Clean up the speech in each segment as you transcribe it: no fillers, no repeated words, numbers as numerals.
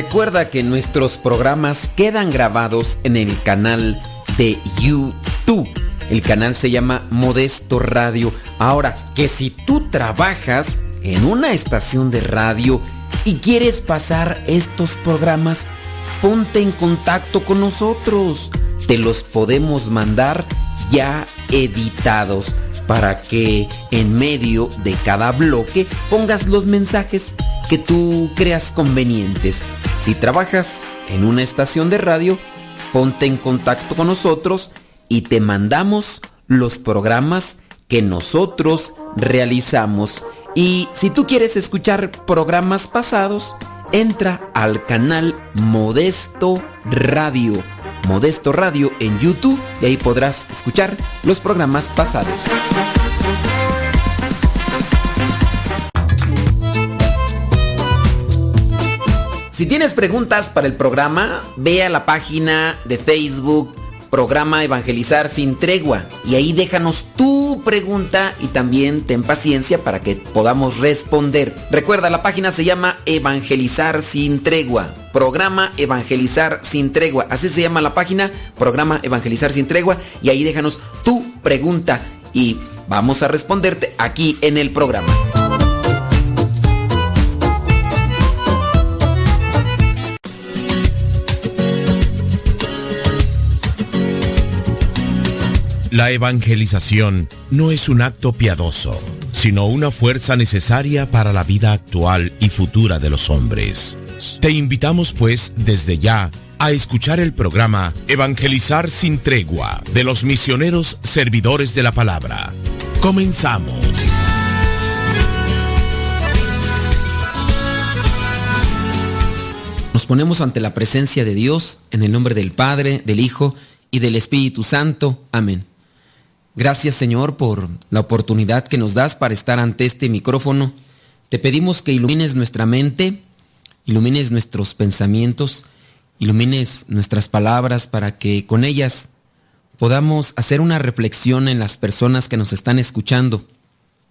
Recuerda que nuestros programas quedan grabados en el canal de YouTube. El canal se llama Modesto Radio. Ahora, que si tú trabajas en una estación de radio y quieres pasar estos programas, ponte en contacto con nosotros. Te los podemos mandar ya editados para que en medio de cada bloque pongas los mensajes que tú creas convenientes. Si trabajas en una estación de radio, ponte en contacto con nosotros y te mandamos los programas que nosotros realizamos. Y si tú quieres escuchar programas pasados, entra al canal Modesto Radio. Modesto Radio en YouTube y ahí podrás escuchar los programas pasados. Si tienes preguntas para el programa, ve a la página de Facebook Programa Evangelizar Sin Tregua y ahí déjanos tu pregunta y también ten paciencia para que podamos responder. Recuerda, la página se llama Evangelizar Sin Tregua. Programa Evangelizar Sin Tregua. Así se llama la página, Programa Evangelizar Sin Tregua, y ahí déjanos tu pregunta y vamos a responderte aquí en el programa. La evangelización no es un acto piadoso, sino una fuerza necesaria para la vida actual y futura de los hombres. Te invitamos, pues, desde ya, a escuchar el programa Evangelizar Sin Tregua de los misioneros servidores de la palabra. Comenzamos. Nos ponemos ante la presencia de Dios en el nombre del Padre, del Hijo y del Espíritu Santo. Amén. Gracias, Señor, por la oportunidad que nos das para estar ante este micrófono. Te pedimos que ilumines nuestra mente, ilumines nuestros pensamientos, ilumines nuestras palabras para que con ellas podamos hacer una reflexión en las personas que nos están escuchando,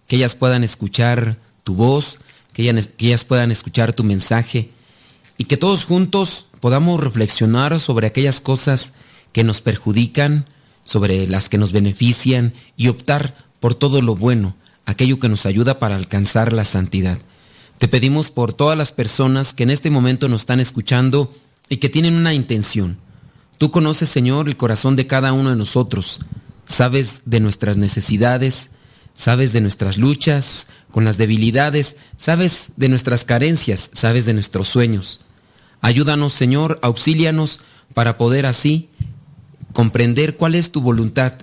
que ellas puedan escuchar tu voz, que ellas puedan escuchar tu mensaje y que todos juntos podamos reflexionar sobre aquellas cosas que nos perjudican, sobre las que nos benefician y optar por todo lo bueno, aquello que nos ayuda para alcanzar la santidad. Te pedimos por todas las personas que en este momento nos están escuchando y que tienen una intención. Tú conoces, Señor, el corazón de cada uno de nosotros. Sabes de nuestras necesidades, sabes de nuestras luchas con las debilidades, sabes de nuestras carencias, sabes de nuestros sueños. Ayúdanos, Señor, auxílianos para poder así comprender cuál es tu voluntad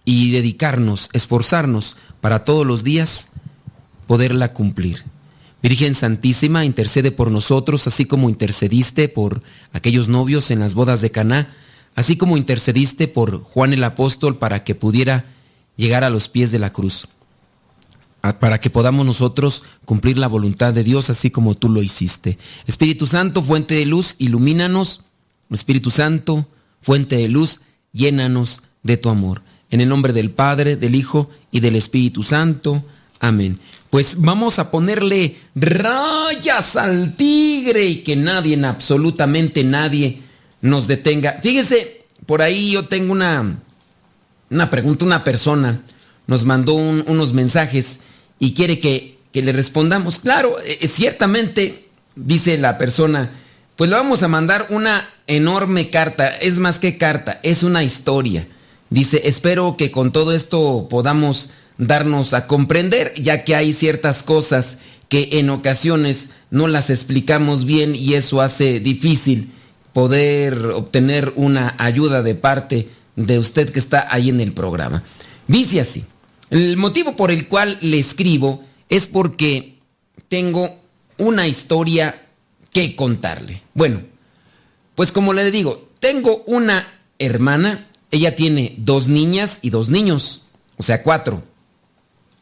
y dedicarnos, esforzarnos para todos los días poderla cumplir. Virgen Santísima, intercede por nosotros, así como intercediste por aquellos novios en las bodas de Caná, así como intercediste por Juan el Apóstol para que pudiera llegar a los pies de la cruz, para que podamos nosotros cumplir la voluntad de Dios, así como tú lo hiciste. Espíritu Santo, fuente de luz, ilumínanos. Espíritu Santo, fuente de luz, llénanos de tu amor. En el nombre del Padre, del Hijo y del Espíritu Santo. Amén. Pues vamos a ponerle rayas al tigre y que nadie, absolutamente nadie, nos detenga. Fíjese, por ahí yo tengo una pregunta. Una persona nos mandó unos mensajes y quiere que le respondamos. Claro, ciertamente, dice la persona, pues le vamos a mandar una enorme carta. Es más que carta, es una historia. Dice, espero que con todo esto podamos darnos a comprender, ya que hay ciertas cosas que en ocasiones no las explicamos bien y eso hace difícil poder obtener una ayuda de parte de usted que está ahí en el programa. Dice así, el motivo por el cual le escribo es porque tengo una historia que contarle. Bueno, pues como le digo, tengo una hermana, ella tiene 2 niñas y 2 niños, o sea 4.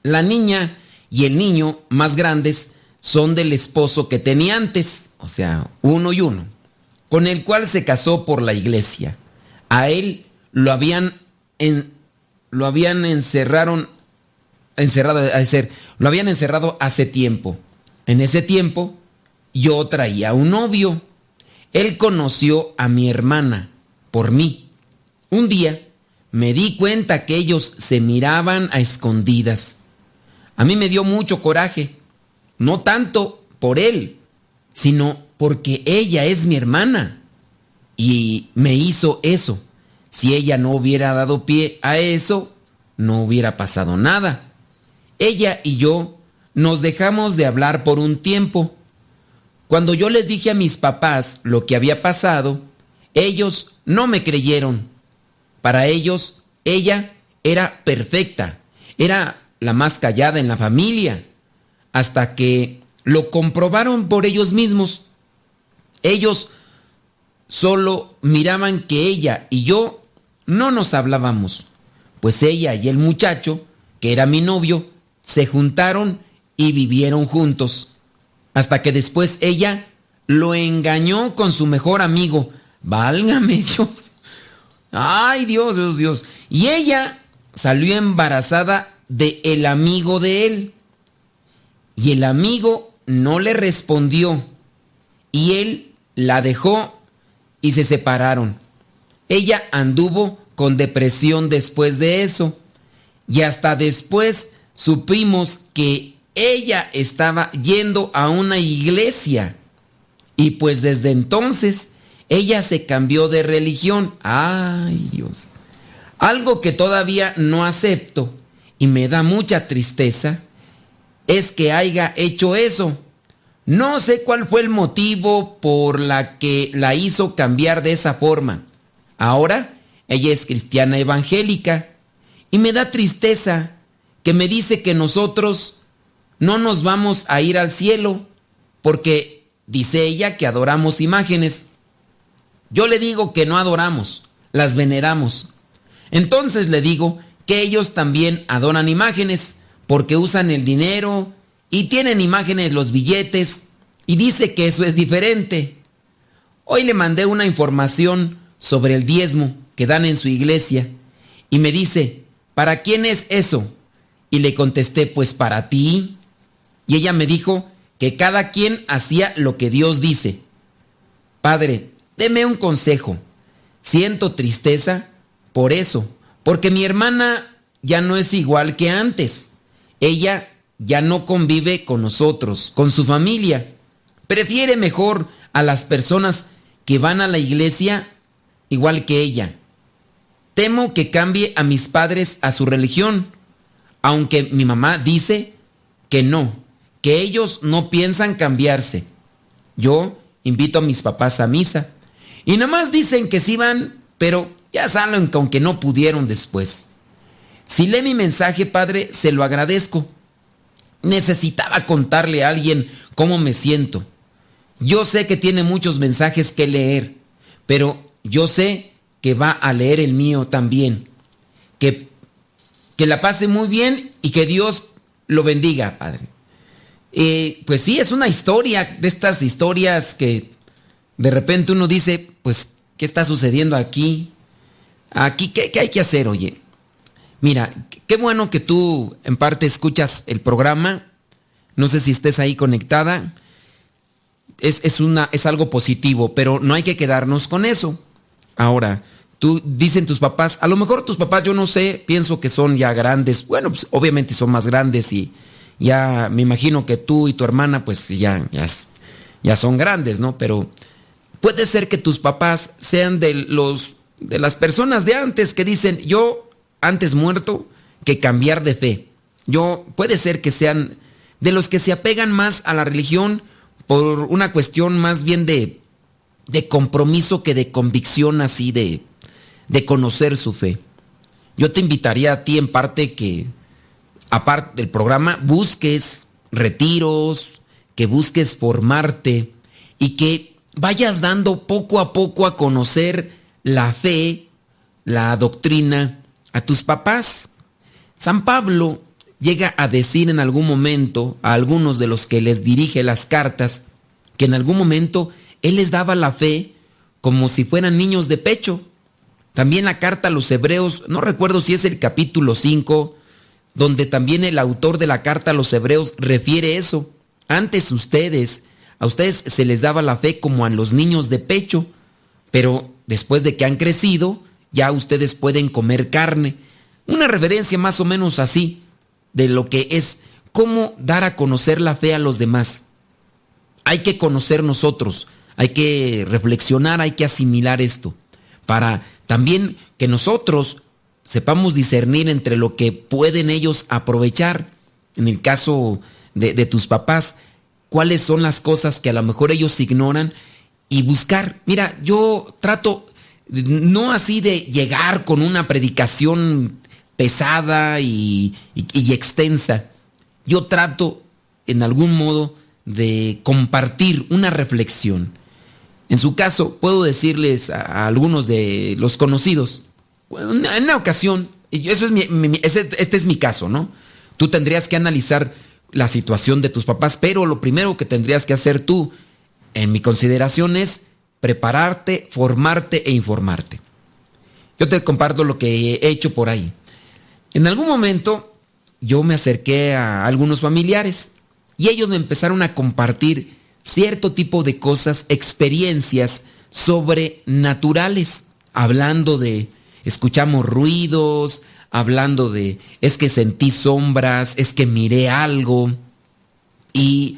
La niña y el niño más grandes son del esposo que tenía antes, o sea, 1 y 1, con el cual se casó por la iglesia. A él lo habían encerrado hace tiempo. En ese tiempo yo traía un novio. Él conoció a mi hermana por mí. Un día me di cuenta que ellos se miraban a escondidas. A mí me dio mucho coraje, no tanto por él, sino porque ella es mi hermana y me hizo eso. Si ella no hubiera dado pie a eso, no hubiera pasado nada. Ella y yo nos dejamos de hablar por un tiempo. Cuando yo les dije a mis papás lo que había pasado, ellos no me creyeron. Para ellos, ella era perfecta, era la más callada en la familia, hasta que lo comprobaron por ellos mismos. Ellos solo miraban que ella y yo no nos hablábamos, pues ella y el muchacho, que era mi novio, se juntaron y vivieron juntos, hasta que después ella lo engañó con su mejor amigo. ¡Válgame Dios! ¡Ay, Dios, Dios, Dios! Y ella salió embarazada de el amigo de él. Y el amigo no le respondió. Y él la dejó y se separaron. Ella anduvo con depresión después de eso. Y hasta después supimos que ella estaba yendo a una iglesia. Y pues desde entonces ella se cambió de religión. ¡Ay, Dios! Algo que todavía no acepto y me da mucha tristeza es que haya hecho eso. No sé cuál fue el motivo por la que la hizo cambiar de esa forma. Ahora ella es cristiana evangélica y me da tristeza que me dice que nosotros no nos vamos a ir al cielo porque dice ella que adoramos imágenes. Yo le digo que no adoramos, las veneramos. Entonces le digo que ellos también adoran imágenes porque usan el dinero y tienen imágenes los billetes y dice que eso es diferente. Hoy le mandé una información sobre el diezmo que dan en su iglesia y me dice, ¿para quién es eso? Y le contesté, pues para ti. Y ella me dijo que cada quien hacía lo que Dios dice. Padre, deme un consejo. Siento tristeza por eso, porque mi hermana ya no es igual que antes. Ella ya no convive con nosotros, con su familia. Prefiere mejor a las personas que van a la iglesia igual que ella. Temo que cambie a mis padres a su religión, aunque mi mamá dice que no, que ellos no piensan cambiarse. Yo invito a mis papás a misa y nada más dicen que sí van, pero ya salen con que no pudieron después. Si lee mi mensaje, padre, se lo agradezco. Necesitaba contarle a alguien cómo me siento. Yo sé que tiene muchos mensajes que leer, pero yo sé que va a leer el mío también. Que la pase muy bien y que Dios lo bendiga, padre. Pues sí, es una historia de estas historias que de repente uno dice, pues, ¿qué está sucediendo aquí? Aquí, ¿qué hay que hacer, oye? Mira, qué bueno que tú en parte escuchas el programa. No sé si estés ahí conectada. Es algo positivo, pero no hay que quedarnos con eso. Ahora, dicen tus papás, a lo mejor tus papás, yo no sé, pienso que son ya grandes. Bueno, pues obviamente son más grandes y ya me imagino que tú y tu hermana pues ya son grandes, ¿no? Pero puede ser que tus papás sean de las personas de antes que dicen, yo antes muerto que cambiar de fe. Puede ser que sean de los que se apegan más a la religión por una cuestión más bien de compromiso que de convicción así de conocer su fe. Yo te invitaría a ti en parte que, aparte del programa, busques retiros, que busques formarte y que vayas dando poco a poco a conocer la fe, la doctrina a tus papás. San Pablo llega a decir en algún momento a algunos de los que les dirige las cartas que en algún momento él les daba la fe como si fueran niños de pecho. También la carta a los Hebreos, no recuerdo si es el capítulo 5, donde también el autor de la carta a los Hebreos refiere eso. Antes ustedes, a ustedes se les daba la fe como a los niños de pecho, pero después de que han crecido, ya ustedes pueden comer carne. Una reverencia más o menos así de lo que es cómo dar a conocer la fe a los demás. Hay que conocer nosotros, hay que reflexionar, hay que asimilar esto, para también que nosotros sepamos discernir entre lo que pueden ellos aprovechar. En el caso de tus papás, cuáles son las cosas que a lo mejor ellos ignoran y buscar. Mira, yo trato no así de llegar con una predicación pesada y extensa. Yo trato en algún modo de compartir una reflexión. En su caso, puedo decirles a algunos de los conocidos, en una ocasión, este es mi caso, ¿no? Tú tendrías que analizar la situación de tus papás, pero lo primero que tendrías que hacer tú, en mi consideración, es prepararte, formarte e informarte. Yo te comparto lo que he hecho por ahí. En algún momento, yo me acerqué a algunos familiares y ellos me empezaron a compartir cierto tipo de cosas, experiencias sobrenaturales, hablando de, escuchamos ruidos, hablando de, es que sentí sombras, es que miré algo, y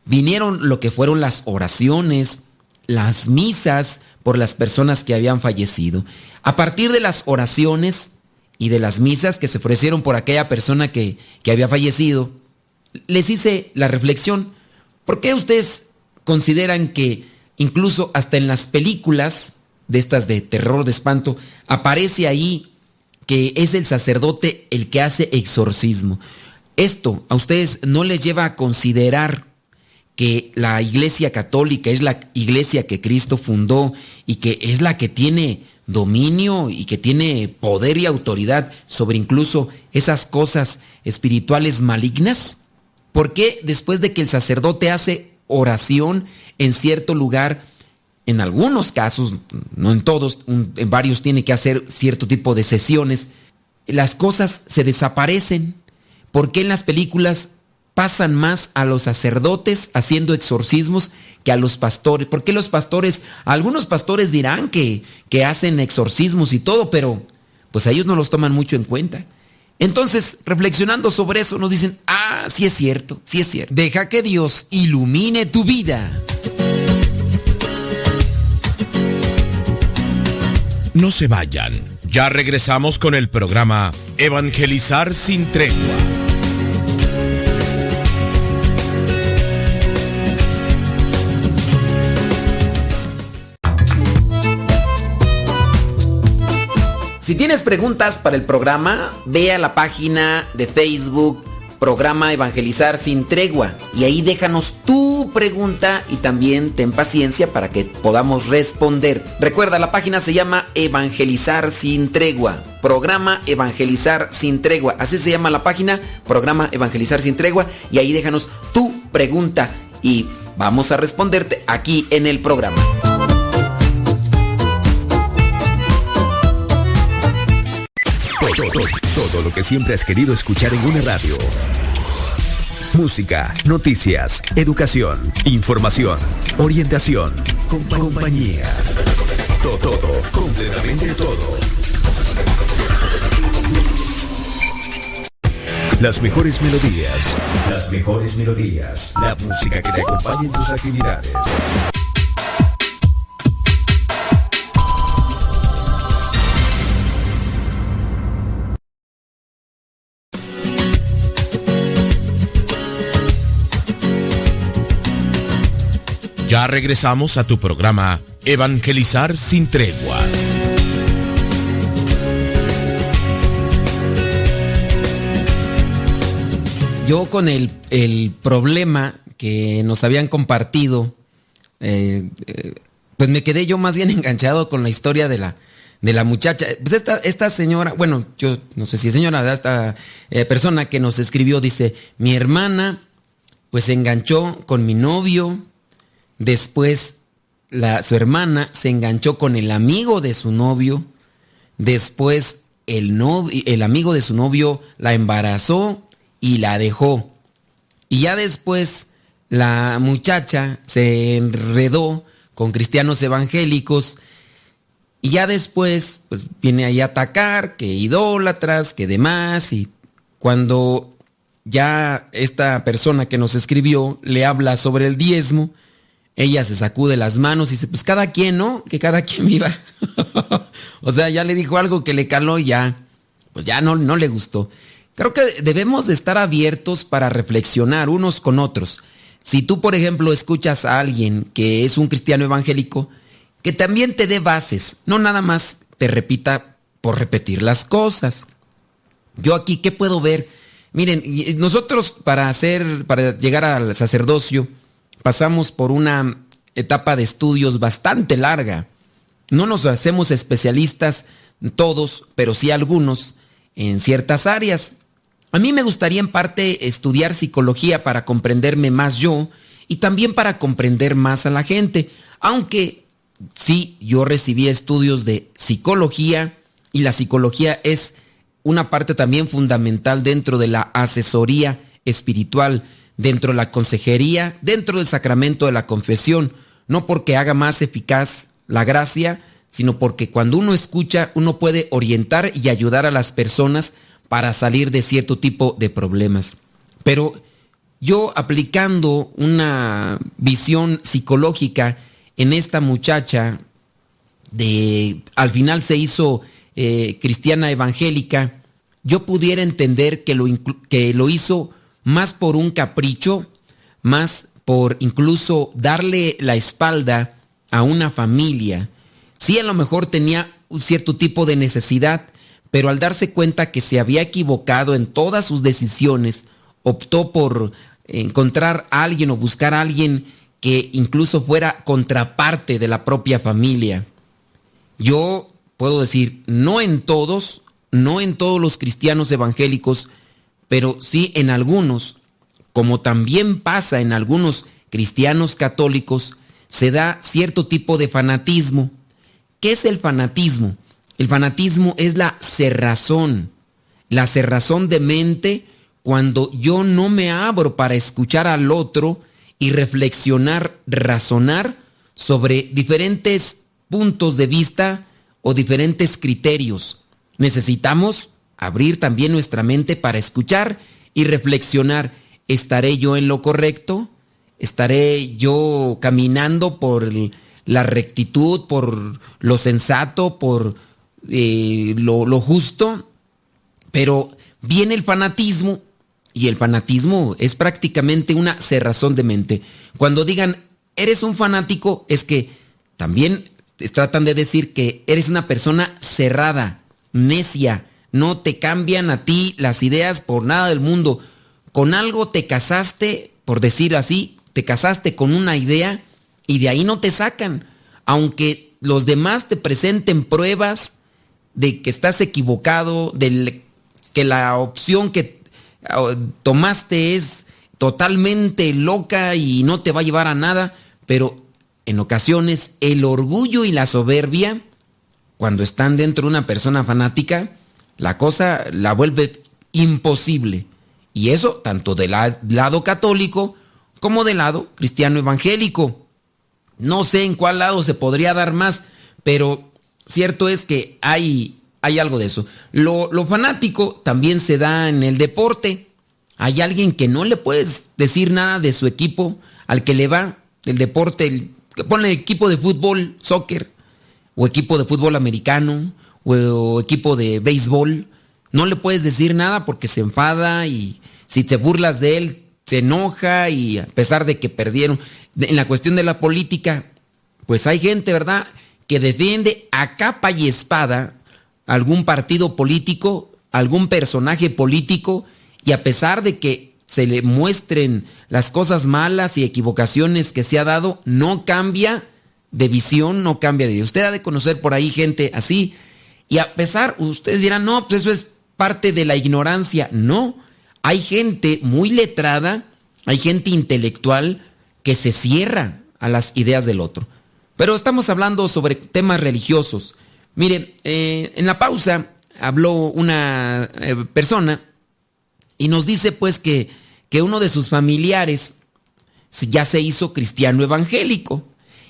vinieron lo que fueron las oraciones, las misas por las personas que habían fallecido. A partir de las oraciones y de las misas que se ofrecieron por aquella persona que había fallecido, les hice la reflexión: ¿por qué ustedes consideran que incluso hasta en las películas de estas de terror, de espanto, aparece ahí que es el sacerdote el que hace exorcismo? Esto a ustedes no les lleva a considerar que la Iglesia Católica es la iglesia que Cristo fundó y que es la que tiene dominio y que tiene poder y autoridad sobre incluso esas cosas espirituales malignas. ¿Por qué después de que el sacerdote hace oración en cierto lugar, en algunos casos, no en todos, en varios tiene que hacer cierto tipo de sesiones, las cosas se desaparecen? ¿Por qué en las películas pasan más a los sacerdotes haciendo exorcismos que a los pastores? ¿Por qué los pastores, algunos pastores dirán que hacen exorcismos y todo, pero pues a ellos no los toman mucho en cuenta? Entonces, reflexionando sobre eso, nos dicen, sí es cierto, sí es cierto. Deja que Dios ilumine tu vida. No se vayan, ya regresamos con el programa Evangelizar sin Tregua. Si tienes preguntas para el programa, ve a la página de Facebook Programa Evangelizar sin Tregua y ahí déjanos tu pregunta y también ten paciencia para que podamos responder. Recuerda, la página se llama Evangelizar sin Tregua. Programa Evangelizar sin Tregua. Así se llama la página, Programa Evangelizar sin Tregua, y ahí déjanos tu pregunta y vamos a responderte aquí en el programa. Todo lo que siempre has querido escuchar en una radio. Música, noticias, educación, información, orientación, compañía. Todo, completamente todo. Las mejores melodías. La música que te acompañe en tus actividades. Ya regresamos a tu programa Evangelizar sin Tregua. Yo con el problema que nos habían compartido, pues me quedé yo más bien enganchado con la historia de la muchacha. Pues esta señora, bueno, yo no sé si es señora, esta persona que nos escribió dice: mi hermana pues se enganchó con mi novio. Después su hermana se enganchó con el amigo de su novio. Después el amigo de su novio la embarazó y la dejó. Y ya después la muchacha se enredó con cristianos evangélicos y ya después pues viene ahí a atacar, que idólatras, que demás, y cuando ya esta persona que nos escribió le habla sobre el diezmo, ella se sacude las manos y dice, pues cada quien, ¿no? Que cada quien viva. O sea, ya le dijo algo que le caló y ya, pues ya no le gustó. Creo que debemos de estar abiertos para reflexionar unos con otros. Si tú, por ejemplo, escuchas a alguien que es un cristiano evangélico, que también te dé bases, no nada más te repita por repetir las cosas. Yo aquí, ¿qué puedo ver? Miren, nosotros para llegar al sacerdocio, pasamos por una etapa de estudios bastante larga. No nos hacemos especialistas todos, pero sí algunos en ciertas áreas. A mí me gustaría en parte estudiar psicología para comprenderme más yo y también para comprender más a la gente. Aunque sí, yo recibí estudios de psicología y la psicología es una parte también fundamental dentro de la asesoría espiritual, dentro de la consejería, dentro del sacramento de la confesión, no porque haga más eficaz la gracia, sino porque cuando uno escucha, uno puede orientar y ayudar a las personas para salir de cierto tipo de problemas. Pero yo aplicando una visión psicológica en esta muchacha, al final se hizo cristiana evangélica, yo pudiera entender que lo hizo más por un capricho, más por incluso darle la espalda a una familia. Sí, a lo mejor tenía un cierto tipo de necesidad, pero al darse cuenta que se había equivocado en todas sus decisiones, optó por encontrar a alguien o buscar a alguien que incluso fuera contraparte de la propia familia. Yo puedo decir, no en todos los cristianos evangélicos, pero sí en algunos, como también pasa en algunos cristianos católicos, se da cierto tipo de fanatismo. ¿Qué es el fanatismo? El fanatismo es la cerrazón de mente cuando yo no me abro para escuchar al otro y reflexionar, razonar sobre diferentes puntos de vista o diferentes criterios. Necesitamos abrir también nuestra mente para escuchar y reflexionar. ¿Estaré yo en lo correcto? ¿Estaré yo caminando por la rectitud, por lo sensato, por lo justo? Pero viene el fanatismo, y el fanatismo es prácticamente una cerrazón de mente. Cuando digan, eres un fanático, es que también tratan de decir que eres una persona cerrada, necia, no te cambian a ti las ideas por nada del mundo. Con algo te casaste, por decir así, te casaste con una idea y de ahí no te sacan. Aunque los demás te presenten pruebas de que estás equivocado, de que la opción que tomaste es totalmente loca y no te va a llevar a nada, pero en ocasiones el orgullo y la soberbia, cuando están dentro de una persona fanática, la cosa la vuelve imposible. Y eso tanto del lado católico como del lado cristiano evangélico. No sé en cuál lado se podría dar más, pero cierto es que hay algo de eso. Lo fanático también se da en el deporte. Hay alguien que no le puedes decir nada de su equipo, al que le va el deporte, que pone equipo de fútbol, soccer, o equipo de fútbol americano, o equipo de béisbol. No le puedes decir nada porque se enfada y si te burlas de él, se enoja, y a pesar de que perdieron. En la cuestión de la política, pues hay gente, ¿verdad?, que defiende a capa y espada algún partido político, algún personaje político, y a pesar de que se le muestren las cosas malas y equivocaciones que se ha dado, no cambia de visión, no cambia de idea. Usted ha de conocer por ahí gente así, y a pesar, ustedes dirán, no, pues eso es parte de la ignorancia. No, hay gente muy letrada, hay gente intelectual que se cierra a las ideas del otro. Pero estamos hablando sobre temas religiosos. Miren, en la pausa habló una persona y nos dice pues que uno de sus familiares ya se hizo cristiano evangélico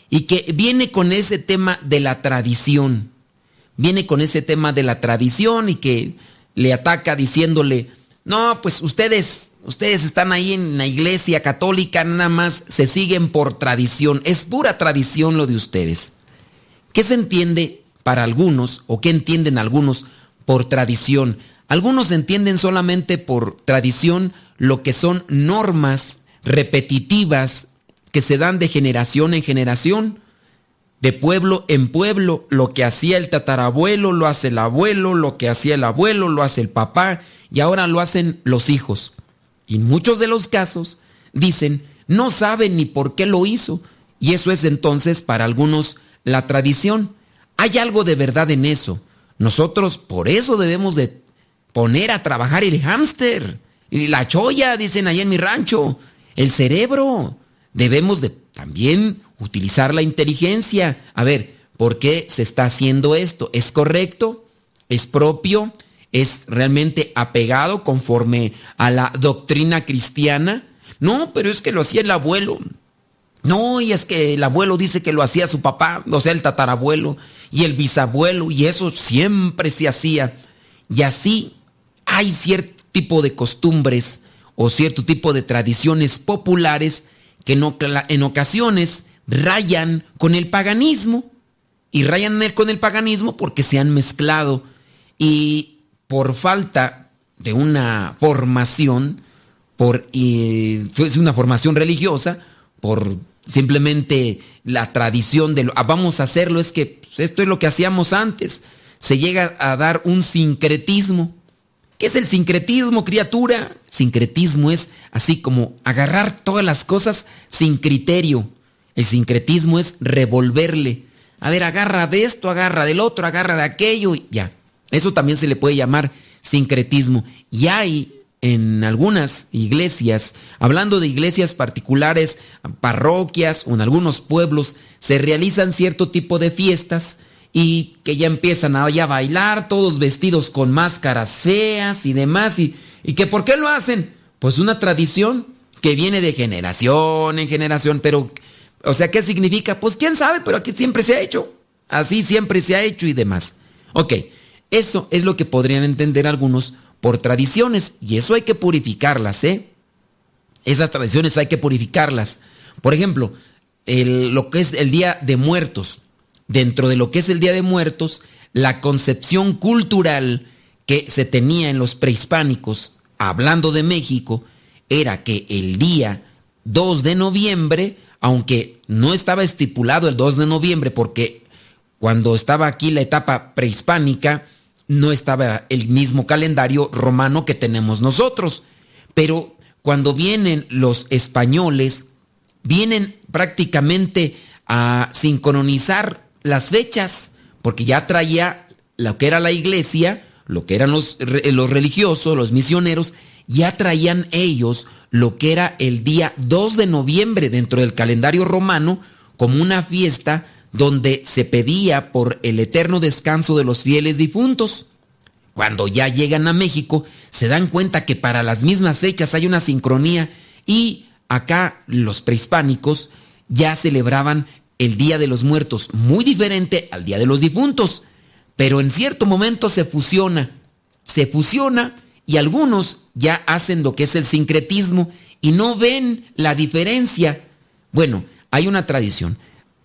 y que viene con ese tema de la tradición. Viene con ese tema de la tradición y que le ataca diciéndole, no, pues ustedes están ahí en la iglesia católica, nada más se siguen por tradición. Es pura tradición lo de ustedes. ¿Qué se entiende para algunos o qué entienden algunos por tradición? Algunos entienden solamente por tradición lo que son normas repetitivas que se dan de generación en generación, de pueblo en pueblo. Lo que hacía el tatarabuelo lo hace el abuelo, lo que hacía el abuelo lo hace el papá y ahora lo hacen los hijos. Y en muchos de los casos dicen, no saben ni por qué lo hizo. Y eso es entonces para algunos la tradición. Hay algo de verdad en eso. Nosotros por eso debemos de poner a trabajar el hámster, y la cholla, dicen allá en mi rancho, el cerebro. Debemos de también utilizar la inteligencia. A ver, ¿por qué se está haciendo esto? ¿Es correcto? ¿Es propio? ¿Es realmente apegado conforme a la doctrina cristiana? No, pero es que lo hacía el abuelo. No, y es que el abuelo dice que lo hacía su papá, o sea, el tatarabuelo y el bisabuelo, y eso siempre se hacía. Y así hay cierto tipo de costumbres o cierto tipo de tradiciones populares que en ocasiones rayan con el paganismo. Y rayan con el paganismo porque se han mezclado. Y por falta de una formación, es una formación religiosa, por simplemente la tradición de vamos a hacerlo, es que esto es lo que hacíamos antes, se llega a dar un sincretismo. ¿Qué es el sincretismo, criatura? Sincretismo es así como agarrar todas las cosas sin criterio. El sincretismo es revolverle. A ver, agarra de esto, agarra del otro, agarra de aquello y ya. Eso también se le puede llamar sincretismo. Y hay en algunas iglesias, hablando de iglesias particulares, parroquias o en algunos pueblos, se realizan cierto tipo de fiestas y que ya empiezan a bailar, todos vestidos con máscaras feas y demás. ¿Y que por qué lo hacen? Pues una tradición que viene de generación en generación, pero, o sea, ¿qué significa? Pues quién sabe, pero aquí siempre se ha hecho. Así siempre se ha hecho y demás. Ok, eso es lo que podrían entender algunos por tradiciones, y eso hay que purificarlas, ¿eh? Esas tradiciones hay que purificarlas. Por ejemplo, lo que es el Día de Muertos. Dentro de lo que es el Día de Muertos, la concepción cultural que se tenía en los prehispánicos, hablando de México, era que el día 2 de noviembre, aunque no estaba estipulado el 2 de noviembre, porque cuando estaba aquí la etapa prehispánica, no estaba el mismo calendario romano que tenemos nosotros. Pero cuando vienen los españoles, vienen prácticamente a sincronizar las fechas, porque ya traía lo que era la iglesia, lo que eran los religiosos, los misioneros, ya traían ellos lo que era el día 2 de noviembre dentro del calendario romano como una fiesta donde se pedía por el eterno descanso de los fieles difuntos. Cuando ya llegan a México, se dan cuenta que para las mismas fechas hay una sincronía y acá los prehispánicos ya celebraban el Día de los Muertos, muy diferente al Día de los Difuntos, pero en cierto momento se fusiona y algunos ya hacen lo que es el sincretismo y no ven la diferencia. Bueno, hay una tradición.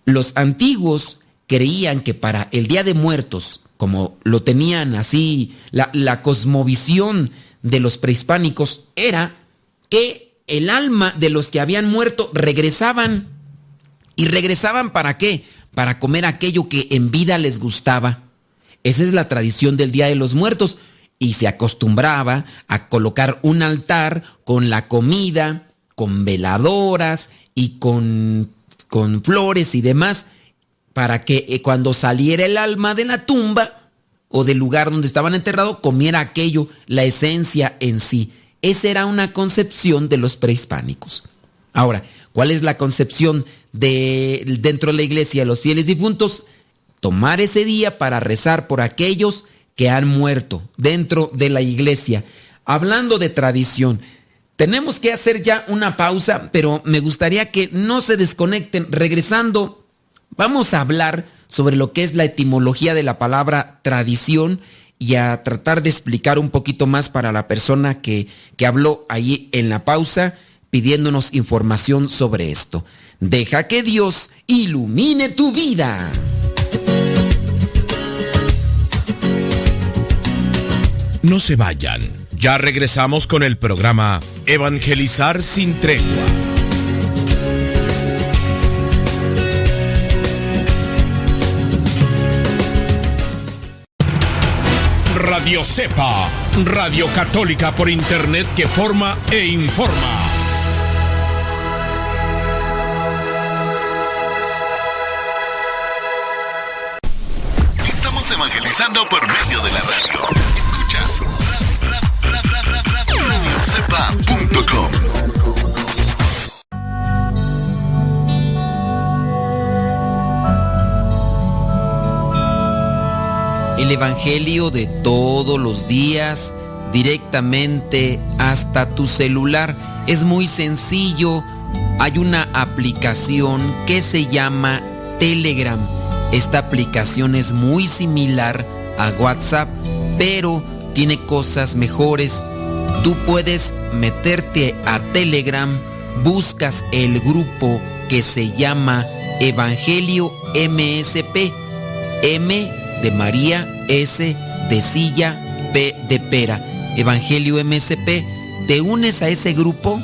Los antiguos creían que para el Día de Muertos, como lo tenían así, la cosmovisión de los prehispánicos era que el alma de los que habían muerto regresaban. ¿Y regresaban para qué? Para comer aquello que en vida les gustaba. Esa es la tradición del Día de los Muertos. Y se acostumbraba a colocar un altar con la comida, con veladoras y con flores y demás, para que cuando saliera el alma de la tumba o del lugar donde estaban enterrados, comiera aquello, la esencia en sí. Esa era una concepción de los prehispánicos. Ahora, ¿cuál es la concepción dentro de la iglesia de los fieles difuntos? Tomar ese día para rezar por aquellos que han muerto dentro de la iglesia. Hablando de tradición, Tenemos que hacer ya una pausa, pero me gustaría que no se desconecten. Regresando, vamos a hablar sobre lo que es la etimología de la palabra tradición y a tratar de explicar un poquito más para la persona que habló ahí en la pausa pidiéndonos información sobre esto. Deja que Dios ilumine tu vida. No se vayan, ya regresamos con el programa Evangelizar sin tregua. Radio Cepa, radio católica por internet que forma e informa. Estamos evangelizando por medio de la radio. Escuchas radiocepa.com. El Evangelio de todos los días, directamente hasta tu celular. Es muy sencillo. Hay una aplicación que se llama Telegram. Esta aplicación es muy similar a WhatsApp, pero tiene cosas mejores. Tú puedes meterte a Telegram, buscas el grupo que se llama Evangelio MSP. M de María, S de silla, P de pera. Evangelio MSP. Te unes a ese grupo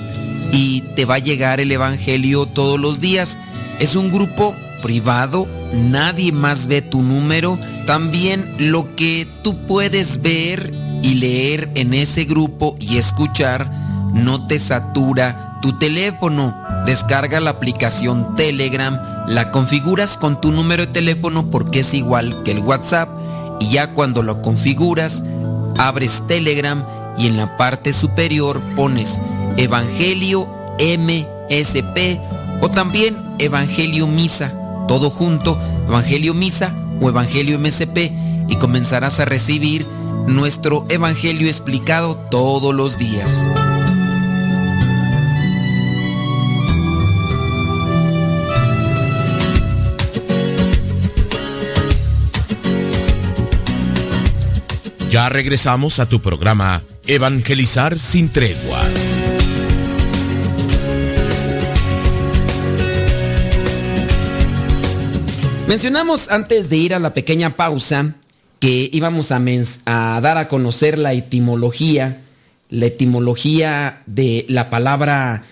y te va a llegar el Evangelio todos los días. Es un grupo privado, nadie más ve tu número. También lo que tú puedes ver y leer en ese grupo y escuchar no te satura tu teléfono. Descarga la aplicación Telegram, la configuras con tu número de teléfono porque es igual que el WhatsApp, y ya cuando lo configuras, abres Telegram y en la parte superior pones Evangelio MSP o también Evangelio Misa, todo junto, Evangelio Misa o Evangelio MSP, y comenzarás a recibir nuestro Evangelio explicado todos los días. Ya regresamos a tu programa Evangelizar sin tregua. Mencionamos antes de ir a la pequeña pausa que íbamos a dar a conocer la etimología de la palabra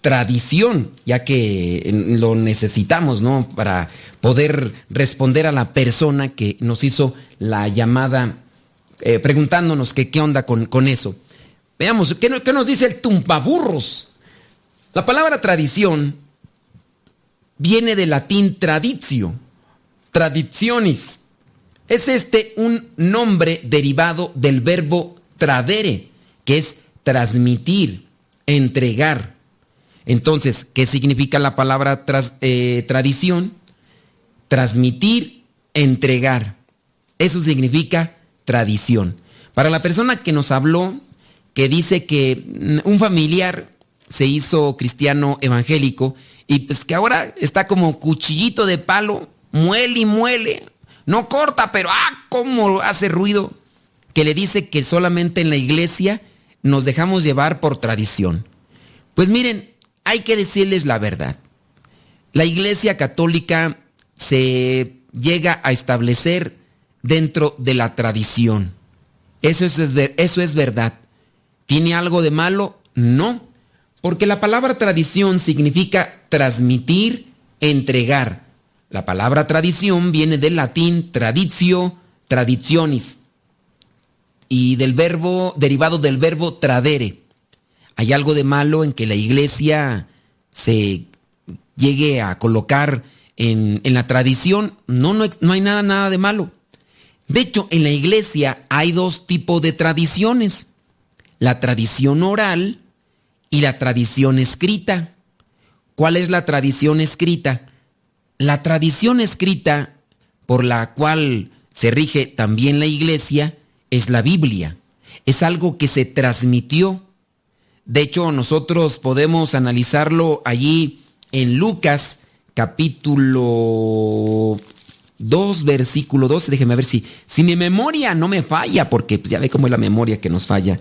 tradición, ya que lo necesitamos, ¿no? Para poder responder a la persona que nos hizo la llamada preguntándonos que qué onda con eso. Veamos, ¿qué nos dice el tumbaburros? La palabra tradición viene del latín traditio, traditionis. Es un nombre derivado del verbo tradere, que es transmitir, entregar. Entonces, ¿qué significa la palabra tradición? Transmitir, entregar. Eso significa tradición. Para la persona que nos habló, que dice que un familiar se hizo cristiano evangélico y pues que ahora está como cuchillito de palo, muele y muele, no corta, pero cómo hace ruido, que le dice que solamente en la iglesia nos dejamos llevar por tradición. Pues miren, hay que decirles la verdad. La Iglesia Católica se llega a establecer dentro de la tradición. Eso es verdad. ¿Tiene algo de malo? No, porque la palabra tradición significa transmitir, entregar. La palabra tradición viene del latín traditio, traditionis, y derivado del verbo tradere. ¿Hay algo de malo en que la iglesia se llegue a colocar en la tradición? No hay nada de malo. De hecho, en la iglesia hay dos tipos de tradiciones: la tradición oral y la tradición escrita. ¿Cuál es la tradición escrita? La tradición escrita por la cual se rige también la iglesia es la Biblia. Es algo que se transmitió De hecho, nosotros podemos analizarlo allí en Lucas, capítulo 2, versículo 12. Déjeme ver si mi memoria no me falla, porque pues, ya ve cómo es la memoria que nos falla.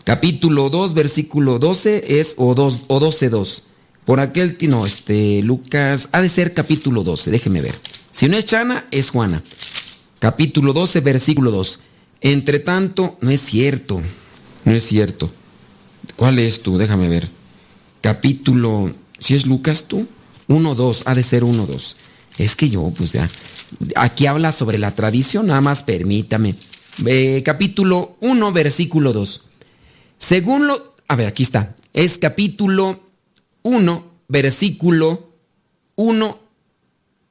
Capítulo 2, versículo 12 es o 12:2. Por aquel, no, Lucas, ha de ser capítulo 12, déjeme ver. Si no es Chana, es Juana. Capítulo 12, versículo 2. Entre tanto, no es cierto. ¿Cuál es tú? Déjame ver. Capítulo, ¿si es Lucas tú? 1:2, ha de ser 1:2. Es que yo, pues ya, aquí habla sobre la tradición, nada más permítame. Capítulo 1, versículo 2. Aquí está. Es capítulo 1, versículo 1,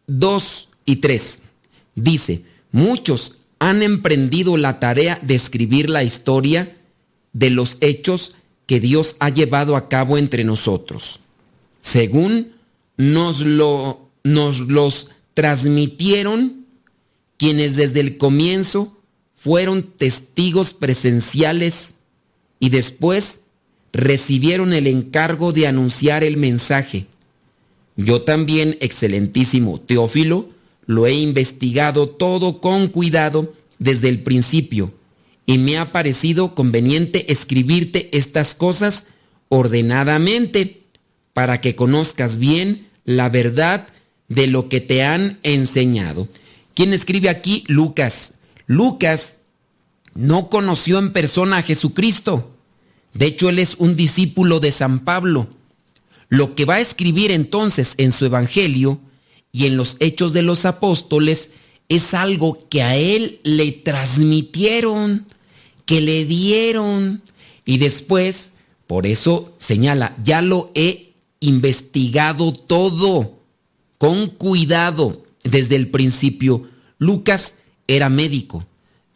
2 y 3. Dice, muchos han emprendido la tarea de escribir la historia de los hechos que Dios ha llevado a cabo entre nosotros, según nos los transmitieron quienes desde el comienzo fueron testigos presenciales y después recibieron el encargo de anunciar el mensaje. Yo también, excelentísimo Teófilo, lo he investigado todo con cuidado desde el principio y me ha parecido conveniente escribirte estas cosas ordenadamente para que conozcas bien la verdad de lo que te han enseñado. ¿Quién escribe aquí? Lucas. Lucas no conoció en persona a Jesucristo. De hecho, él es un discípulo de San Pablo. Lo que va a escribir entonces en su Evangelio y en los Hechos de los Apóstoles es algo que a él le transmitieron, que le dieron. Y después, por eso señala, ya lo he investigado todo, con cuidado, desde el principio. Lucas era médico.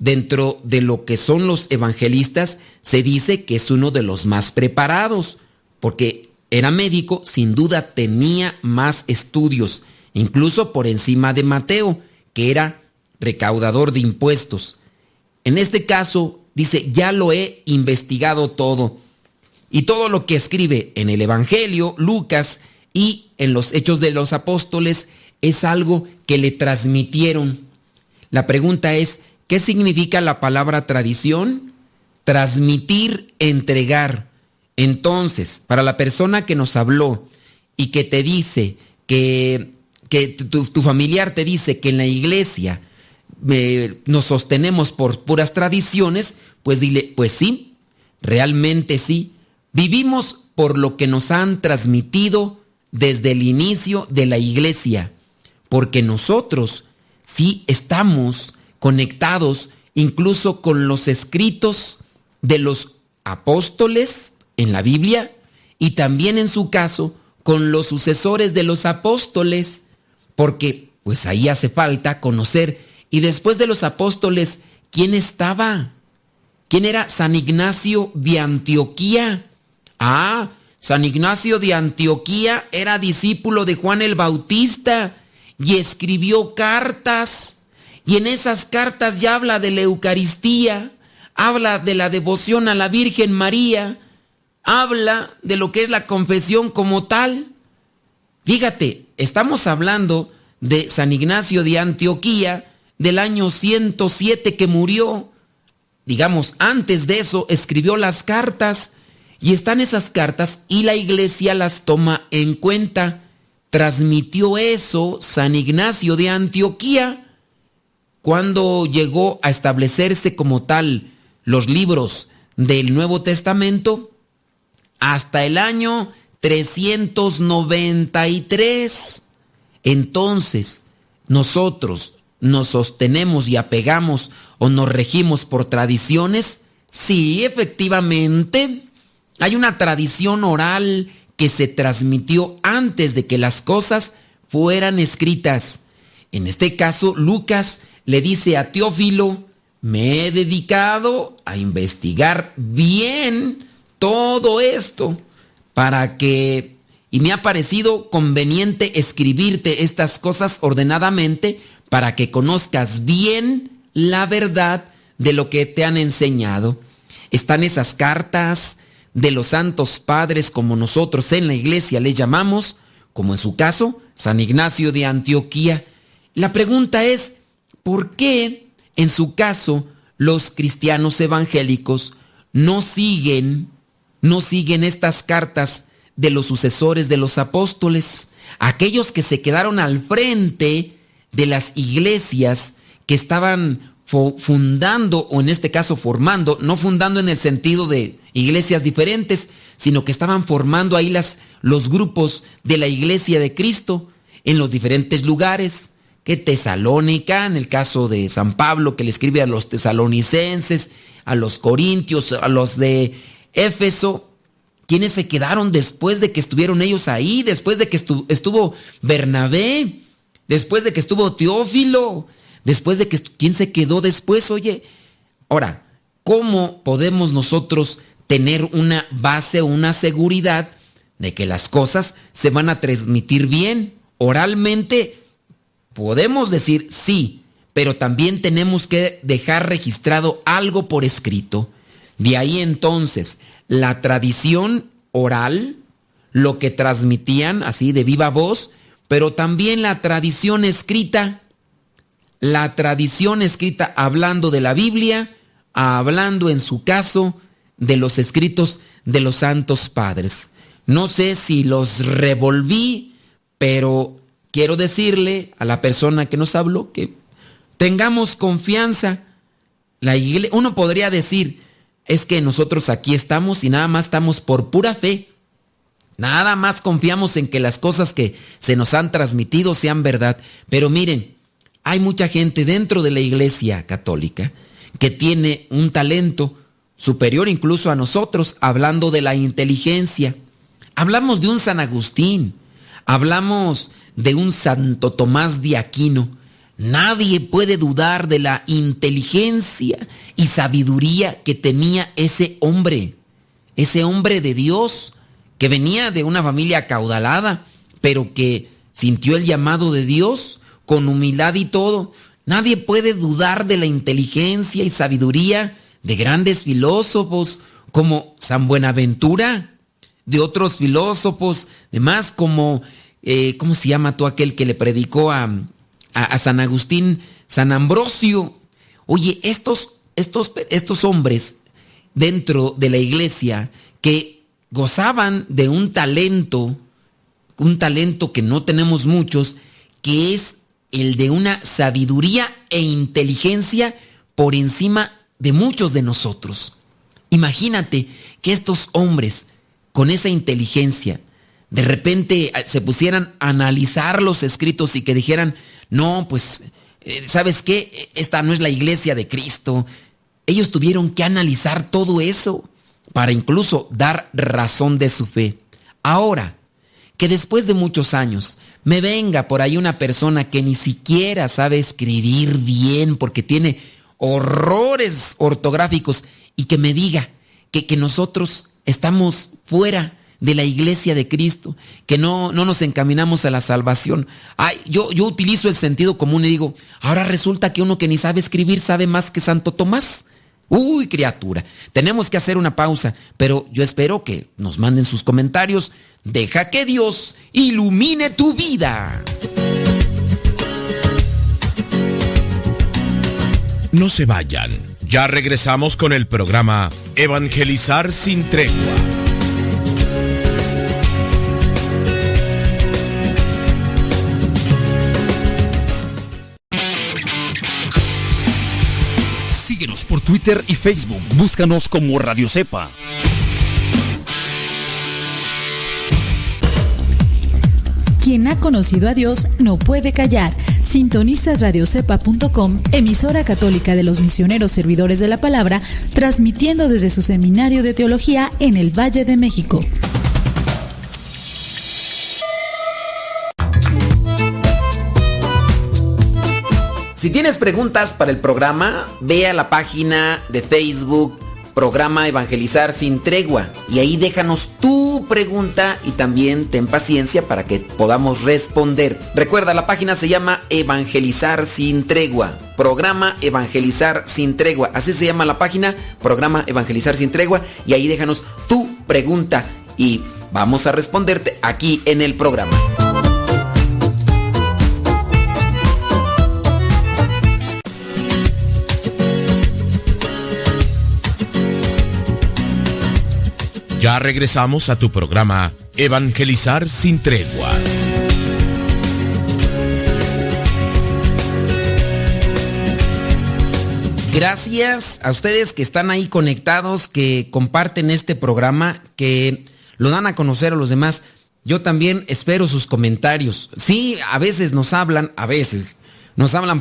Dentro de lo que son los evangelistas, se dice que es uno de los más preparados, porque era médico, sin duda tenía más estudios, incluso por encima de Mateo, que era recaudador de impuestos. En este caso, dice, ya lo he investigado todo. Y todo lo que escribe en el Evangelio, Lucas, y en los Hechos de los Apóstoles, es algo que le transmitieron. La pregunta es, ¿qué significa la palabra tradición? Transmitir, entregar. Entonces, para la persona que nos habló y que te dice que tu familiar te dice que en la iglesia nos sostenemos por puras tradiciones, pues dile, pues sí, realmente sí. Vivimos por lo que nos han transmitido desde el inicio de la iglesia, porque nosotros sí estamos conectados incluso con los escritos de los apóstoles en la Biblia y también en su caso con los sucesores de los apóstoles, porque pues ahí hace falta conocer. Y después de los apóstoles, ¿quién estaba? ¿Quién era San Ignacio de Antioquía? San Ignacio de Antioquía era discípulo de Juan el Bautista y escribió cartas. Y en esas cartas ya habla de la Eucaristía, habla de la devoción a la Virgen María, habla de lo que es la confesión como tal. Fíjate, estamos hablando de San Ignacio de Antioquía del año 107 que murió. Digamos, antes de eso escribió las cartas y están esas cartas y la iglesia las toma en cuenta. Transmitió eso San Ignacio de Antioquía. Cuando llegó a establecerse como tal los libros del Nuevo Testamento, hasta el año 393. Entonces, nosotros nos sostenemos y apegamos o nos regimos por tradiciones. Sí, efectivamente, hay una tradición oral que se transmitió antes de que las cosas fueran escritas. En este caso, Lucas le dice a Teófilo, me he dedicado a investigar bien todo esto y me ha parecido conveniente escribirte estas cosas ordenadamente para que conozcas bien la verdad de lo que te han enseñado. Están esas cartas de los santos padres, como nosotros en la iglesia les llamamos, como en su caso, San Ignacio de Antioquía. La pregunta es, ¿por qué en su caso los cristianos evangélicos no siguen estas cartas de los sucesores de los apóstoles? Aquellos que se quedaron al frente de las iglesias que estaban fundando, o en este caso formando, no fundando en el sentido de iglesias diferentes, sino que estaban formando ahí los grupos de la iglesia de Cristo en los diferentes lugares, que Tesalónica, en el caso de San Pablo, que le escribe a los tesalonicenses, a los corintios, a los de Éfeso. ¿Quiénes se quedaron después de que estuvieron ellos ahí? Después de que estuvo Bernabé, después de que estuvo Teófilo, después de que... ¿Quién se quedó después? Oye, ahora, ¿cómo podemos nosotros tener una base o una seguridad de que las cosas se van a transmitir bien? Oralmente podemos decir sí, pero también tenemos que dejar registrado algo por escrito. De ahí entonces, la tradición oral, lo que transmitían así de viva voz, pero también la tradición escrita hablando de la Biblia, hablando en su caso de los escritos de los santos padres. No sé si los revolví, pero quiero decirle a la persona que nos habló que tengamos confianza. La iglesia, uno podría decir, es que nosotros aquí estamos y nada más estamos por pura fe. Nada más confiamos en que las cosas que se nos han transmitido sean verdad. Pero miren, hay mucha gente dentro de la iglesia católica que tiene un talento superior incluso a nosotros, hablando de la inteligencia. Hablamos de un San Agustín, hablamos de un Santo Tomás de Aquino. Nadie puede dudar de la inteligencia y sabiduría que tenía ese hombre de Dios, que venía de una familia acaudalada, pero que sintió el llamado de Dios con humildad y todo. Nadie puede dudar de la inteligencia y sabiduría de grandes filósofos como San Buenaventura, de otros filósofos, demás como, ¿cómo se llama tú aquel que le predicó a San Agustín? San Ambrosio. Oye, estos hombres dentro de la iglesia que gozaban de un talento que no tenemos muchos, que es el de una sabiduría e inteligencia por encima de muchos de nosotros. Imagínate que estos hombres con esa inteligencia de repente se pusieran a analizar los escritos y que dijeran, no, pues, ¿sabes qué? Esta no es la iglesia de Cristo. Ellos tuvieron que analizar todo eso para incluso dar razón de su fe. Ahora, que después de muchos años me venga por ahí una persona que ni siquiera sabe escribir bien porque tiene horrores ortográficos y que me diga que nosotros estamos fuera de la iglesia de Cristo, que no nos encaminamos a la salvación. Ay, yo utilizo el sentido común y digo, ahora resulta que uno que ni sabe escribir sabe más que Santo Tomás. Uy, criatura, tenemos que hacer una pausa, pero yo espero que nos manden sus comentarios. Deja que Dios ilumine tu vida. No se vayan, ya regresamos con el programa Evangelizar sin tregua. Síguenos por Twitter y Facebook. Búscanos como Radio Cepa. Quien ha conocido a Dios no puede callar. Sintonizas radiocepa.com, emisora católica de los misioneros servidores de la palabra, transmitiendo desde su seminario de teología en el Valle de México. Si tienes preguntas para el programa, ve a la página de Facebook Programa Evangelizar sin Tregua y ahí déjanos tu pregunta y también ten paciencia para que podamos responder. Recuerda, la página se llama Evangelizar sin Tregua. Programa Evangelizar sin Tregua. Así se llama la página, Programa Evangelizar sin Tregua, y ahí déjanos tu pregunta y vamos a responderte aquí en el programa. Ya regresamos a tu programa Evangelizar sin tregua. Gracias a ustedes que están ahí conectados, que comparten este programa, que lo dan a conocer a los demás. Yo también espero sus comentarios. Sí, a veces nos hablan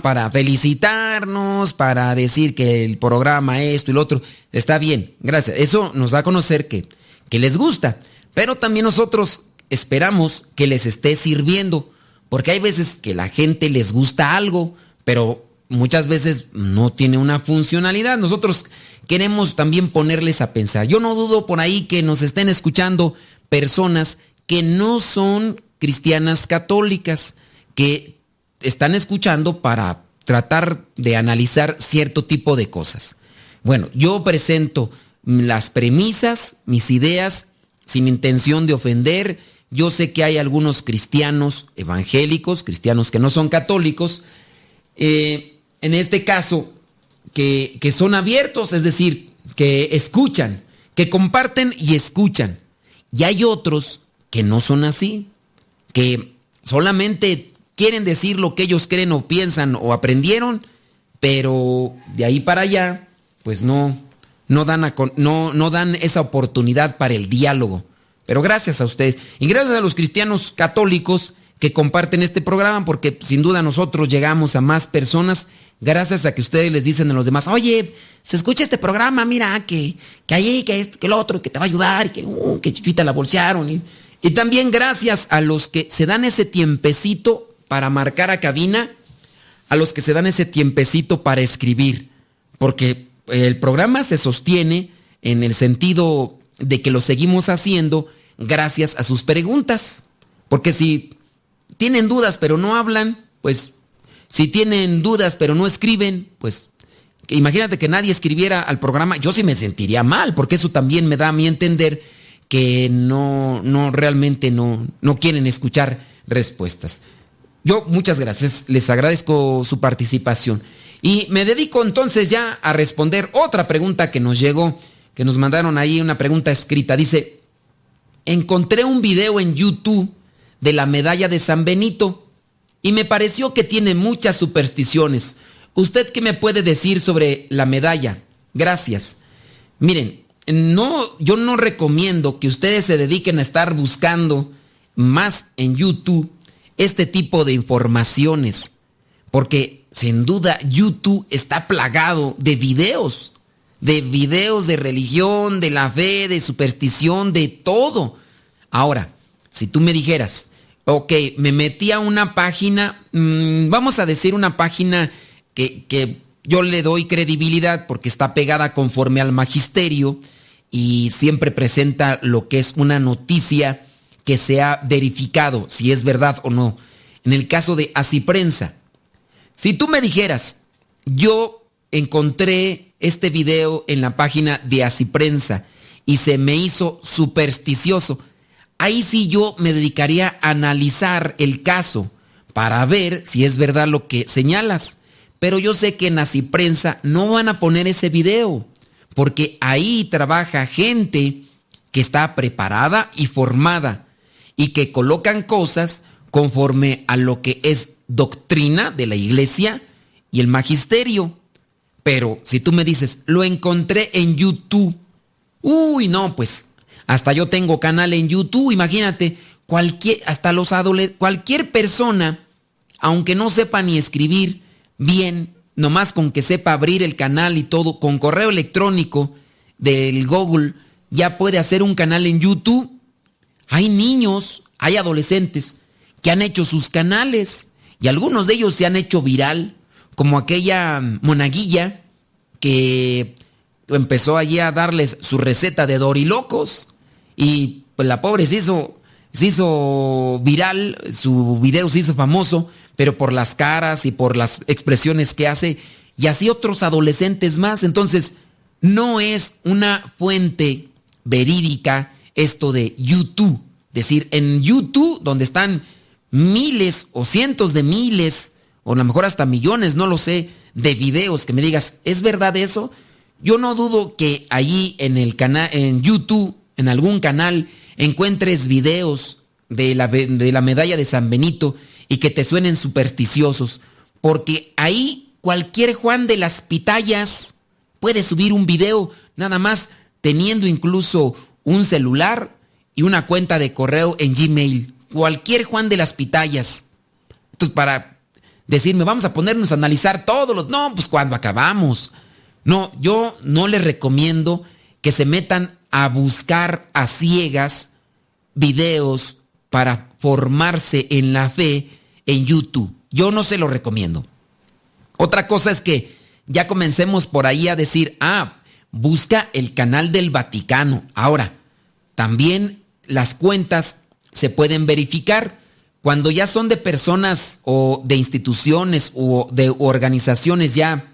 para felicitarnos, para decir que el programa esto y lo otro. Está bien, gracias. Eso nos da a conocer que les gusta. Pero también nosotros esperamos que les esté sirviendo, porque hay veces que la gente les gusta algo, pero muchas veces no tiene una funcionalidad. Nosotros queremos también ponerles a pensar. Yo no dudo por ahí que nos estén escuchando personas que no son cristianas católicas, que están escuchando para tratar de analizar cierto tipo de cosas. Bueno, yo presento las premisas, mis ideas, sin intención de ofender. Yo sé que hay algunos cristianos evangélicos, cristianos que no son católicos, en este caso, que son abiertos, es decir, que escuchan, que comparten y escuchan. Y hay otros que no son así, que solamente quieren decir lo que ellos creen o piensan o aprendieron, pero de ahí para allá, pues no dan esa oportunidad para el diálogo. Pero gracias a ustedes y gracias a los cristianos católicos que comparten este programa, porque sin duda nosotros llegamos a más personas gracias a que ustedes les dicen a los demás: oye, se escucha este programa, mira, que allí, que esto, que el otro, que te va a ayudar, que Chuchita la bolsearon. Y también gracias a los que se dan ese tiempecito para marcar a cabina, a los que se dan ese tiempecito para escribir, porque el programa se sostiene en el sentido de que lo seguimos haciendo gracias a sus preguntas, porque si tienen dudas pero no hablan, pues si tienen dudas pero no escriben, pues imagínate que nadie escribiera al programa, yo sí me sentiría mal, porque eso también me da a mí entender que realmente no quieren escuchar respuestas. Yo muchas gracias, les agradezco su participación. Y me dedico entonces ya a responder otra pregunta que nos llegó, que nos mandaron ahí una pregunta escrita. Dice: encontré un video en YouTube de la medalla de San Benito y me pareció que tiene muchas supersticiones. ¿Usted qué me puede decir sobre la medalla? Gracias. Miren, yo no recomiendo que ustedes se dediquen a estar buscando más en YouTube este tipo de informaciones, porque sin duda YouTube está plagado de videos de religión, de la fe, de superstición, de todo. Ahora, si tú me dijeras, ok, me metí a una página, vamos a decir una página que yo le doy credibilidad porque está pegada conforme al magisterio y siempre presenta lo que es una noticia que se ha verificado, si es verdad o no. En el caso de Asiprensa, si tú me dijeras, yo encontré este video en la página de Asiprensa y se me hizo supersticioso, ahí sí yo me dedicaría a analizar el caso para ver si es verdad lo que señalas. Pero yo sé que en Asiprensa no van a poner ese video, porque ahí trabaja gente que está preparada y formada y que colocan cosas conforme a lo que es doctrina de la iglesia y el magisterio. Pero si tú me dices, lo encontré en YouTube, no, pues hasta yo tengo canal en YouTube, imagínate, cualquier persona, aunque no sepa ni escribir bien, nomás con que sepa abrir el canal y todo, con correo electrónico del Google, ya puede hacer un canal en YouTube. Hay niños, hay adolescentes que han hecho sus canales y algunos de ellos se han hecho viral, como aquella monaguilla que empezó allí a darles su receta de dorilocos y pues la pobre se hizo viral, su video se hizo famoso, pero por las caras y por las expresiones que hace, y así otros adolescentes más. Entonces, no es una fuente verídica esto de YouTube. Es decir, en YouTube, donde están miles o cientos de miles, o a lo mejor hasta millones, no lo sé, de videos, que me digas, ¿es verdad eso? Yo no dudo que allí en el canal, en YouTube, en algún canal, encuentres videos de la medalla de San Benito y que te suenen supersticiosos, porque ahí cualquier Juan de las Pitayas puede subir un video nada más teniendo incluso un celular y una cuenta de correo en Gmail. Cualquier Juan de las Pitayas. Entonces, para decirme, vamos a ponernos a analizar todos los... No, pues cuando acabamos. No, yo no les recomiendo que se metan a buscar a ciegas videos para formarse en la fe en YouTube. Yo no se lo recomiendo. Otra cosa es que ya comencemos por ahí a decir, busca el canal del Vaticano. Ahora, también las cuentas se pueden verificar. Cuando ya son de personas o de instituciones o de organizaciones ya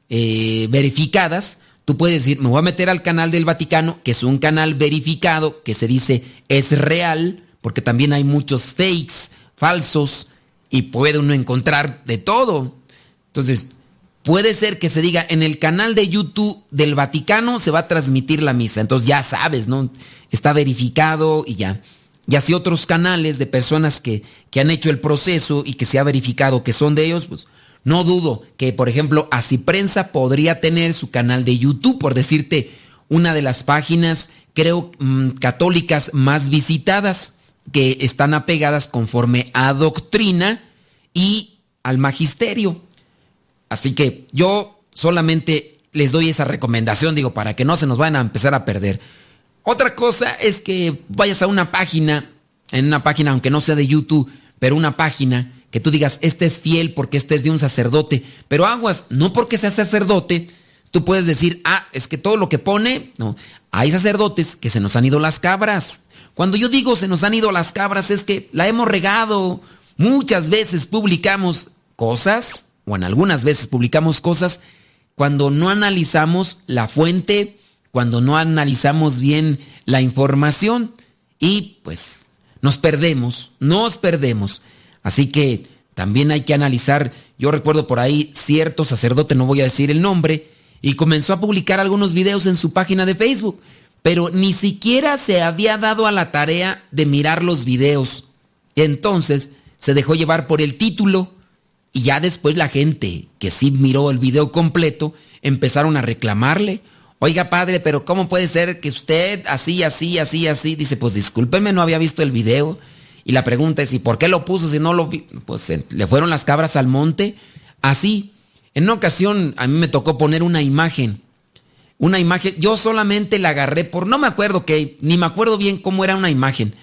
verificadas, tú puedes decir, me voy a meter al canal del Vaticano, que es un canal verificado, que se dice es real, porque también hay muchos fakes, falsos, y puede uno encontrar de todo. Entonces, puede ser que se diga, en el canal de YouTube del Vaticano se va a transmitir la misa. Entonces ya sabes, ¿no? Está verificado y ya. Y así otros canales de personas que han hecho el proceso y que se ha verificado que son de ellos, pues no dudo que, por ejemplo, Así Prensa podría tener su canal de YouTube, por decirte, una de las páginas, creo, católicas más visitadas, que están apegadas conforme a doctrina y al magisterio. Así que yo solamente les doy esa recomendación, digo, para que no se nos vayan a empezar a perder. Otra cosa es que vayas a una página, aunque no sea de YouTube, pero una página que tú digas, este es fiel porque este es de un sacerdote. Pero aguas, no porque sea sacerdote, tú puedes decir, es que todo lo que pone, no. Hay sacerdotes que se nos han ido las cabras. Cuando yo digo se nos han ido las cabras es que la hemos regado. Muchas veces publicamos cosas, o en algunas veces publicamos cosas, cuando no analizamos la fuente, cuando no analizamos bien la información y pues nos perdemos. Así que también hay que analizar. Yo recuerdo por ahí cierto sacerdote, no voy a decir el nombre, y comenzó a publicar algunos videos en su página de Facebook, pero ni siquiera se había dado a la tarea de mirar los videos. Entonces se dejó llevar por el título y ya después la gente que sí miró el video completo empezaron a reclamarle. Oiga, padre, pero ¿cómo puede ser que usted así? Dice, pues discúlpeme, no había visto el video. Y la pregunta es, ¿y por qué lo puso si no lo vi? Pues le fueron las cabras al monte. Así, en una ocasión a mí me tocó poner una imagen. Yo solamente la agarré no me acuerdo ni me acuerdo bien cómo era una imagen.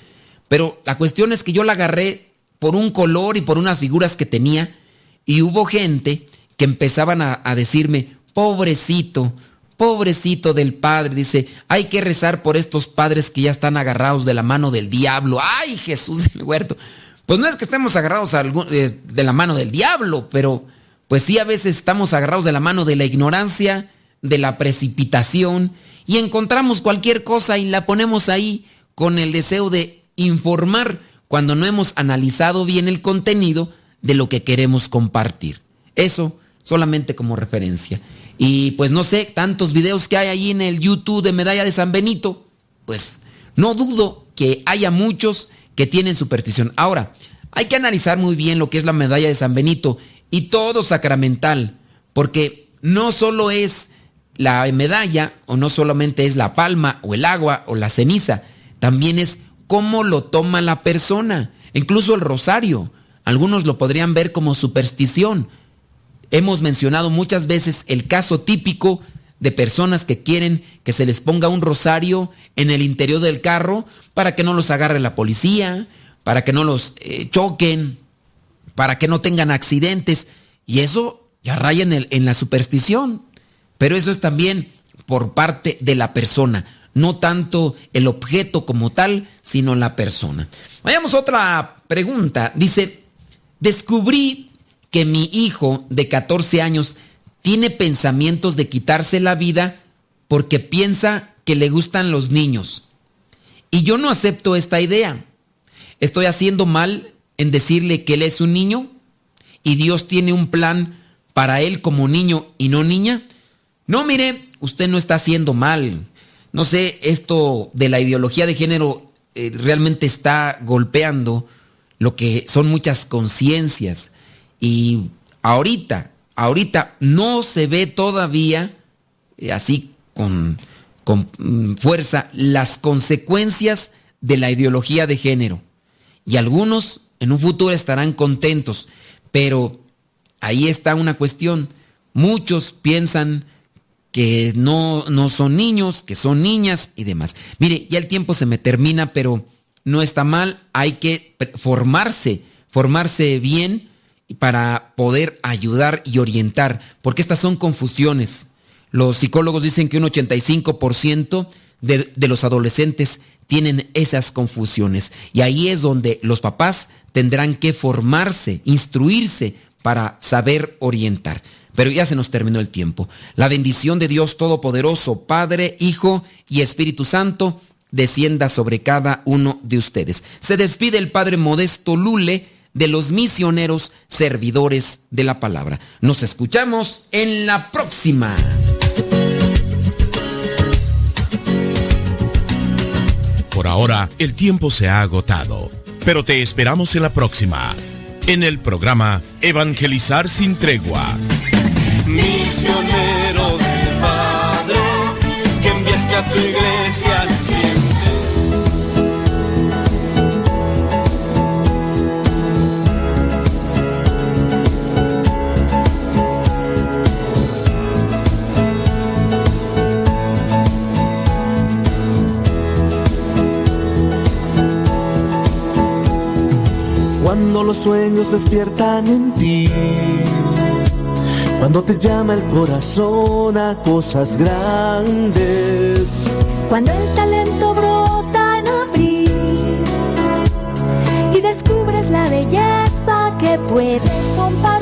Pero la cuestión es que yo la agarré por un color y por unas figuras que tenía. Y hubo gente que empezaban a decirme, pobrecito del padre, dice, hay que rezar por estos padres que ya están agarrados de la mano del diablo. ¡Ay, Jesús del huerto! Pues no es que estemos agarrados de la mano del diablo, pero pues sí a veces estamos agarrados de la mano de la ignorancia, de la precipitación, y encontramos cualquier cosa y la ponemos ahí con el deseo de informar cuando no hemos analizado bien el contenido de lo que queremos compartir. Eso solamente como referencia. Y pues no sé, tantos videos que hay allí en el YouTube de Medalla de San Benito, pues no dudo que haya muchos que tienen superstición. Ahora, hay que analizar muy bien lo que es la Medalla de San Benito y todo sacramental, porque no solo es la medalla o no solamente es la palma o el agua o la ceniza, también es cómo lo toma la persona, incluso el rosario. Algunos lo podrían ver como superstición. Hemos mencionado muchas veces el caso típico de personas que quieren que se les ponga un rosario en el interior del carro para que no los agarre la policía, para que no los choquen, para que no tengan accidentes. Y eso ya raya en la superstición. Pero eso es también por parte de la persona, no tanto el objeto como tal, sino la persona. Vayamos a otra pregunta. Dice, descubrí que mi hijo de 14 años tiene pensamientos de quitarse la vida porque piensa que le gustan los niños Y yo no acepto esta idea. ¿Estoy haciendo mal en decirle que él es un niño y Dios tiene un plan para él como niño y no niña? No, mire, usted no está haciendo mal. No sé, esto de la ideología de género realmente está golpeando lo que son muchas conciencias. Y ahorita no se ve todavía así con fuerza las consecuencias de la ideología de género. Y algunos en un futuro estarán contentos, pero ahí está una cuestión. Muchos piensan que no son niños, que son niñas y demás. Mire, ya el tiempo se me termina, pero no está mal, hay que formarse bien para poder ayudar y orientar, porque estas son confusiones. Los psicólogos dicen que un 85% de los adolescentes tienen esas confusiones, y ahí es donde los papás tendrán que formarse, instruirse para saber orientar. Pero ya se nos terminó el tiempo. La bendición de Dios Todopoderoso, Padre, Hijo y Espíritu Santo, descienda sobre cada uno de ustedes. Se despide el Padre Modesto Lule de los misioneros servidores de la palabra. Nos escuchamos en la próxima. Por ahora, el tiempo se ha agotado, pero te esperamos en la próxima, en el programa Evangelizar sin Tregua. Misionero del Padre, que enviaste a tu iglesia al cielo. Cuando los sueños despiertan en ti, cuando te llama el corazón a cosas grandes, cuando el talento brota en abril y descubres la belleza que puedes compartir.